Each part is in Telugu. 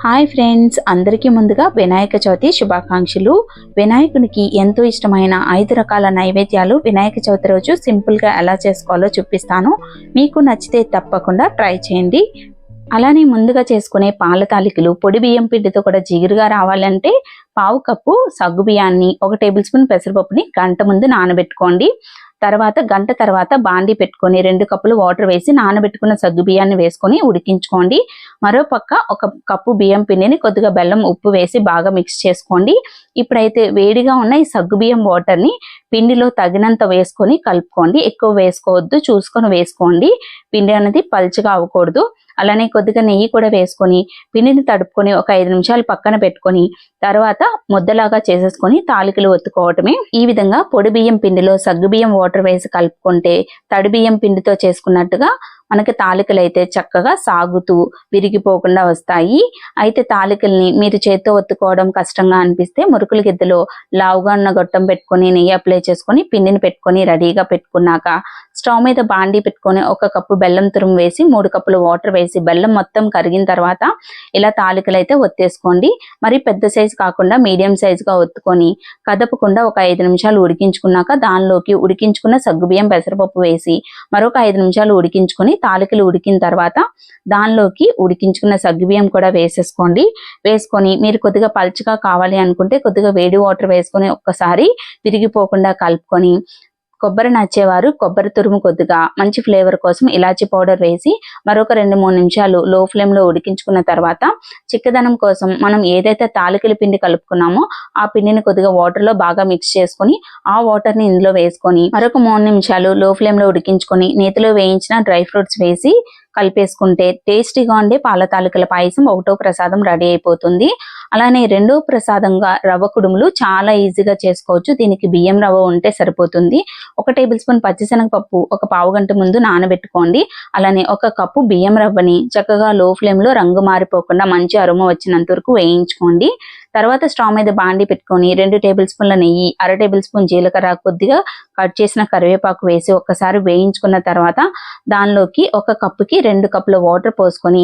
హాయ్ ఫ్రెండ్స్, అందరికీ ముందుగా వినాయక చవితి శుభాకాంక్షలు. వినాయకునికి ఎంతో ఇష్టమైన 5 రకాల నైవేద్యాలు వినాయక చవితి రోజు సింపుల్గా ఎలా చేసుకోవాలో చూపిస్తాను. మీకు నచ్చితే తప్పకుండా ట్రై చేయండి. అలానే ముందుగా చేసుకునే పాల తాలికలు పొడి బియ్యం పిండితో కూడా జిగురుగా రావాలంటే పావు కప్పు సగ్గు బియ్యాన్ని, 1 టేబుల్ స్పూన్ పెసరపప్పుని గంట ముందు నానబెట్టుకోండి. గంట తర్వాత బాండి పెట్టుకొని 2 కప్పులు వాటర్ వేసి నానబెట్టుకున్న సగ్గు బియ్యాన్ని వేసుకొని ఉడికించుకోండి. మరో పక్క 1 కప్పు బియ్యం పిండిని కొద్దిగా బెల్లం, ఉప్పు వేసి బాగా మిక్స్ చేసుకోండి. ఇప్పుడైతే వేడిగా ఉన్న ఈ సగ్గు బియ్యం వాటర్ని పిండిలో తగినంత వేసుకొని కలుపుకోండి. ఎక్కువ వేసుకోవద్దు, చూసుకొని వేసుకోండి. పిండి అనేది పల్చగా అవ్వకూడదు. అలానే కొద్దిగా నెయ్యి కూడా వేసుకొని పిండిని తడుపుకొని ఒక 5 నిమిషాలు పక్కన పెట్టుకొని తర్వాత ముద్దలాగా చేసేసుకొని తాలికలు ఒత్తుకోవటమే. ఈ విధంగా పొడి బియ్యం పిండిలో సగ్గు బియ్యం వాటర్ వేసి కలుపుకుంటే తడి బియ్యం పిండితో చేసుకున్నట్టుగా మనకి తాలికలు అయితే చక్కగా సాగుతూ విరిగిపోకుండా వస్తాయి. అయితే తాలికల్ని మీరు చేత్తో ఒత్తుకోవడం కష్టంగా అనిపిస్తే మురుకుల గిద్దలో లావుగా ఉన్న గొట్టం పెట్టుకొని నెయ్యి అప్లై చేసుకొని పిండిని పెట్టుకొని రెడీగా పెట్టుకున్నాక స్టవ్ మీద బాండీ పెట్టుకొని 1 కప్పు బెల్లం తురుము వేసి 3 కప్పులు వాటర్ వేసి బెల్లం మొత్తం కరిగిన తర్వాత ఇలా తాలికలు అయితే ఒత్తేసుకోండి. మరి పెద్ద సైజు కాకుండా మీడియం సైజుగా ఒత్తుకొని కదపకుండా ఒక 5 నిమిషాలు ఉడికించుకున్నాక దానిలోకి ఉడికించుకున్న సగ్గుబియ్యం, పెసరపప్పు వేసి మరొక 5 నిమిషాలు ఉడికించుకొని తాలికలు ఉడికిన తర్వాత దానిలోకి ఉడికించుకున్న సగ్గుబియ్యం కూడా వేసేసుకోండి. వేసుకొని మీరు కొద్దిగా పల్చగా కావాలి అనుకుంటే కొద్దిగా వేడి వాటర్ వేసుకొని ఒక్కసారి విరిగిపోకుండా కలుపుకొని కొబ్బరి నచ్చేవారు కొబ్బరి తురుము కొద్దిగా మంచి ఫ్లేవర్ కోసం ఇలాచీ పౌడర్ వేసి మరొక 2-3 నిమిషాలు లో ఫ్లేమ్ లో ఉడికించుకున్న తర్వాత చిక్కదనం కోసం మనం ఏదైతే తాలికల పిండి కలుపుకున్నామో ఆ పిండిని కొద్దిగా వాటర్ లో బాగా మిక్స్ చేసుకొని ఆ వాటర్ ని ఇందులో వేసుకొని మరొక 3 నిమిషాలు లో ఫ్లేమ్ లో ఉడికించుకొని నేతిలో వేయించిన డ్రై ఫ్రూట్స్ వేసి కలిపేసుకుంటే టేస్టీగా ఉండే పాల తాలికల పాయసం 1వ ప్రసాదం రెడీ అయిపోతుంది. అలానే 2వ ప్రసాదంగా రవ్వ కుడుములు చాలా ఈజీగా చేసుకోవచ్చు. దీనికి బియ్యం రవ్వ ఉంటే సరిపోతుంది. 1 టేబుల్ స్పూన్ పచ్చిశనగపప్పు ఒక పావు గంట ముందు నానబెట్టుకోండి. అలానే 1 కప్పు బియ్యం రవ్వని చక్కగా లో ఫ్లేమ్ లో రంగు మారిపోకుండా మంచి అరోమా వచ్చినంత వరకు వేయించుకోండి. తర్వాత స్టవ్ మీద బాండి పెట్టుకొని 2 టేబుల్ స్పూన్ల నెయ్యి, 1/2 టేబుల్ స్పూన్ జీలకర్ర, కొద్దిగా కట్ చేసిన కరివేపాకు వేసి ఒక్కసారి వేయించుకున్న తర్వాత దానిలోకి 1 కప్పుకి 2 కప్పుల వాటర్ పోసుకొని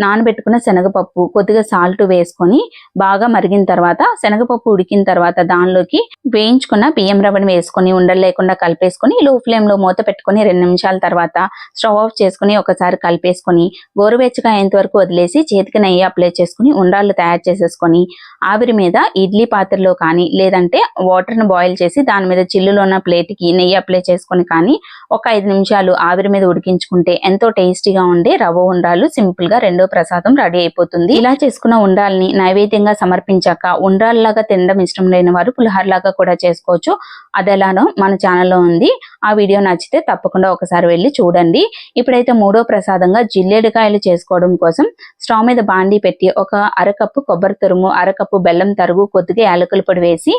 నానబెట్టుకున్న శనగపప్పు, కొద్దిగా సాల్ట్ వేసుకొని బాగా మరిగిన తర్వాత శనగపప్పు ఉడికిన తర్వాత దానిలోకి వేయించుకున్న బియ్యం రవ్వని వేసుకొని ఉండలు లేకుండా కలిపేసుకొని లో ఫ్లేమ్ లో మూత పెట్టుకొని 2 నిమిషాల తర్వాత స్టవ్ ఆఫ్ చేసుకుని ఒకసారి కలిపేసుకొని గోరువెచ్చగా అయ్యేంత వరకు వదిలేసి చేతికి నెయ్యి అప్లై చేసుకుని ఉండాలు తయారు చేసేసుకొని ఆవిరి మీద ఇడ్లీ పాత్రలో కానీ లేదంటే వాటర్ ను బాయిల్ చేసి దాని మీద చిల్లులో ఉన్న ప్లేట్కి నెయ్యి అప్లై చేసుకొని కానీ ఒక 5 నిమిషాలు ఆవిరి మీద ఉడికించుకుంటే ఎంతో టేస్టీగా ఉండే రవ్వ ఉండ్రాలు సింపుల్ గా 2వ ప్రసాదం రెడీ అయిపోతుంది. ఇలా చేసుకున్న ఉండ్రాల్ని నైవేద్యంగా సమర్పించాక ఉండ్రాల్లాగా తినడం ఇష్టం లేని వారు పులిహోరలాగా కూడా చేసుకోవచ్చు. అదెలానో మన ఛానల్లో ఉంది. ఆ వీడియో నచ్చితే తప్పకుండా ఒకసారి వెళ్ళి చూడండి. ఇప్పుడైతే 3వ ప్రసాదంగా జిల్లేడుకాయలు చేసుకోవడం కోసం స్టవ్ మీద బాండీ పెట్టి 1/2 కప్పు కొబ్బరి తురుము, 1/2 కప్పు బెల్లం తరుగు, కొద్దిగా యాలకుల పొడి వేసి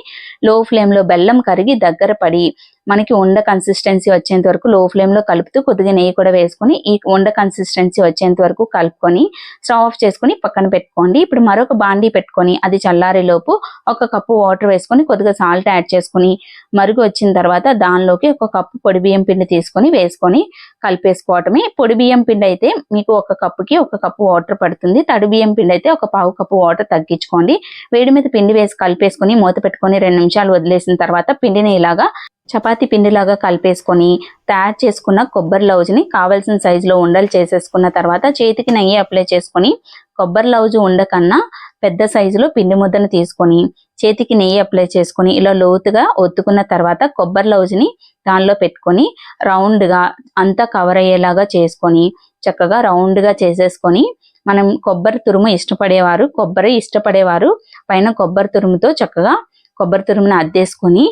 లో ఫ్లేమ్ లో బెల్లం కరిగి దగ్గర పడి మనకి ఉండ కన్సిస్టెన్సీ వచ్చేంత వరకు లో ఫ్లేమ్ లో కలుపుతూ కొద్దిగా నెయ్యి కూడా వేసుకొని ఈ ఉండ కన్సిస్టెన్సీ వచ్చేంత వరకు కలుపుకొని స్టవ్ ఆఫ్ చేసుకుని పక్కన పెట్టుకోండి. ఇప్పుడు మరొక బాండీ పెట్టుకొని అది చల్లారే లోపు 1 కప్పు వాటర్ వేసుకొని కొద్దిగా సాల్ట్ యాడ్ చేసుకుని మరుగు వచ్చిన తర్వాత దానిలోకి 1 కప్పు పొడి బియ్యం పిండి తీసుకొని వేసుకొని కలిపేసుకోవటమే. పొడి బియ్యం పిండి అయితే మీకు 1 కప్పుకి 1 కప్పు వాటర్ పడుతుంది. తడి బియ్యం పిండి అయితే 1 పావు కప్పు వాటర్ తగ్గించుకోండి. వేడి మీద పిండి వేసి కలిపేసుకొని మూత పెట్టుకొని 2 నిమిషాలు వదిలేసిన తర్వాత పిండిని ఇలాగా చపాతీ పిండిలాగా కలిపేసుకొని తయారు చేసుకున్న కొబ్బరి లౌజుని కావాల్సిన సైజులో ఉండలు చేసేసుకున్న తర్వాత చేతికి నెయ్యి అప్లై చేసుకొని కొబ్బరి లౌజు ఉండ కన్నా పెద్ద సైజులో పిండి ముద్దను తీసుకొని చేతికి నెయ్యి అప్లై చేసుకొని ఇలా లోతుగా ఒత్తుకున్న తర్వాత కొబ్బరి లౌజుని దానిలో పెట్టుకొని రౌండ్గా అంతా కవర్ అయ్యేలాగా చేసుకొని చక్కగా రౌండ్గా చేసేసుకొని మనం కొబ్బరి తురుము ఇష్టపడేవారు పైన కొబ్బరి తురుముతో చక్కగా కొబ్బరి తురుముని అద్దేసుకొని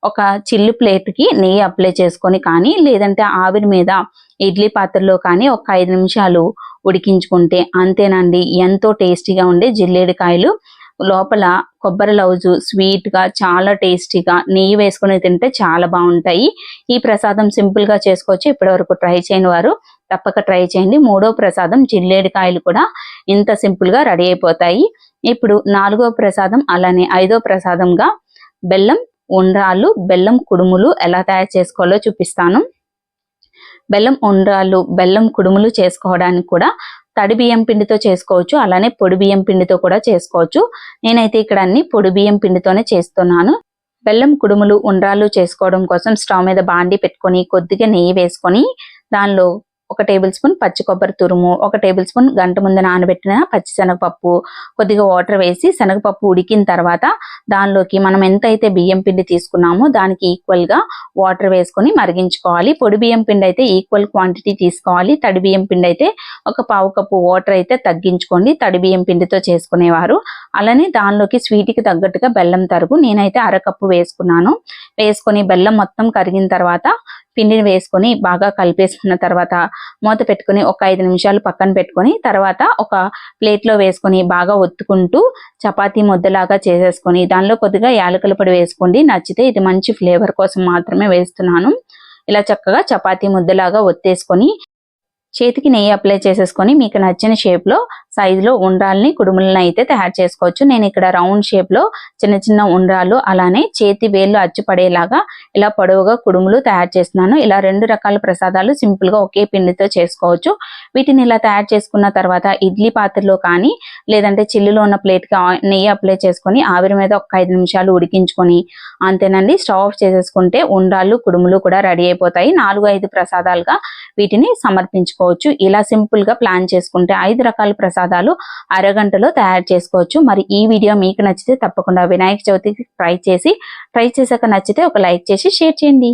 ఒక చిల్లు ప్లేట్కి నెయ్యి అప్లై చేసుకొని కానీ లేదంటే ఆవిరి మీద ఇడ్లీ పాత్రలో కానీ ఒక 5 నిమిషాలు ఉడికించుకుంటే అంతేనండి, ఎంతో టేస్టీగా ఉండే జిల్లేడుకాయలు. లోపల కొబ్బరి లౌజు స్వీట్ గా చాలా టేస్టీగా నెయ్యి వేసుకుని తింటే చాలా బాగుంటాయి. ఈ ప్రసాదం సింపుల్ గా చేసుకోవచ్చు. ఇప్పటి వరకు ట్రై చేయని వారు తప్పక ట్రై చేయండి. 3వ ప్రసాదం జిల్లేడుకాయలు కూడా ఇంత సింపుల్ గా రెడీ అయిపోతాయి. ఇప్పుడు 4వ ప్రసాదం అలానే 5వ ప్రసాదంగా బెల్లం ఉండ్రాళ్ళు, బెల్లం కుడుములు ఎలా తయారు చేసుకోవాలో చూపిస్తాను. బెల్లం ఉండ్రాళ్ళు, బెల్లం కుడుములు చేసుకోవడానికి కూడా తడి బియ్యం పిండితో చేసుకోవచ్చు, అలానే పొడి బియ్యం పిండితో కూడా చేసుకోవచ్చు. నేనైతే ఇక్కడ అన్ని పొడి బియ్యం పిండితోనే చేస్తున్నాను. బెల్లం కుడుములు ఉండ్రాళ్ళు చేసుకోవడం కోసం స్టవ్ మీద బాండి పెట్టుకొని కొద్దిగా నెయ్యి వేసుకొని దానిలో 1 టేబుల్ స్పూన్ పచ్చి కొబ్బరి తురుము, 1 టేబుల్ స్పూన్ గంట ముందు నానబెట్టిన పచ్చి శనగపప్పు, కొద్దిగా వాటర్ వేసి శనగపప్పు ఉడికిన తర్వాత దానిలోకి మనం ఎంతైతే బియ్యం పిండి తీసుకున్నామో దానికి ఈక్వల్ గా వాటర్ వేసుకొని మరిగించుకోవాలి. పొడి బియ్యం పిండి అయితే ఈక్వల్ క్వాంటిటీ తీసుకోవాలి. తడి బియ్యం పిండి అయితే ఒక పావు కప్పు వాటర్ అయితే తగ్గించుకోండి, తడి బియ్యం పిండితో చేసుకునేవారు. అలానే దానిలోకి స్వీట్ కి తగ్గట్టుగా బెల్లం తరుగు నేనైతే అరకప్పు వేసుకున్నాను. వేసుకొని బెల్లం మొత్తం కరిగిన తర్వాత పిండిని వేసుకొని బాగా కలిపేసుకున్న తర్వాత మూత పెట్టుకొని ఒక 5 నిమిషాలు పక్కన పెట్టుకొని తర్వాత ఒక ప్లేట్లో వేసుకొని బాగా ఒత్తుకుంటూ చపాతీ ముద్దలాగా చేసేసుకొని దానిలో కొద్దిగా యాలకుల పొడి వేసుకోండి. నచ్చితే ఇది మంచి ఫ్లేవర్ కోసం మాత్రమే వేస్తున్నాను. ఇలా చక్కగా చపాతీ ముద్దలాగా ఒత్తేసుకొని చేతికి నెయ్యి అప్లై చేసేసుకొని మీకు నచ్చిన షేప్ లో సైజులో ఉండ్రాల్ని కుడుములను అయితే తయారు చేసుకోవచ్చు. నేను ఇక్కడ రౌండ్ షేప్ లో చిన్న చిన్న ఉండ్రాలు అలానే చేతి వేళ్ళు అచ్చుపడేలాగా ఇలా పొడవుగా కుడుములు తయారు చేస్తున్నాను. ఇలా 2 రకాల ప్రసాదాలు సింపుల్ గా ఒకే పిండితో చేసుకోవచ్చు. వీటిని ఇలా తయారు చేసుకున్న తర్వాత ఇడ్లీ పాత్రలో కానీ లేదంటే చిల్లులో ఉన్న ప్లేట్ కి నెయ్యి అప్లై చేసుకొని ఆవిరి మీద ఒక 5 నిమిషాలు ఉడికించుకొని అంతేనండి, స్టవ్ ఆఫ్ చేసేసుకుంటే ఉండ్రాళ్ళు కుడుములు కూడా రెడీ అయిపోతాయి. 4-5 ప్రసాదాలుగా వీటిని సమర్పించుకోవచ్చు. ఇలా సింపుల్ గా ప్లాన్ చేసుకుంటే 5 రకాల ప్రసాదాలు అరగంటలో తయారు చేసుకోవచ్చు. మరి ఈ వీడియో మీకు నచ్చితే తప్పకుండా వినాయక చవితికి ట్రై చేశాక నచ్చితే ఒక లైక్ చేసి షేర్ చేయండి.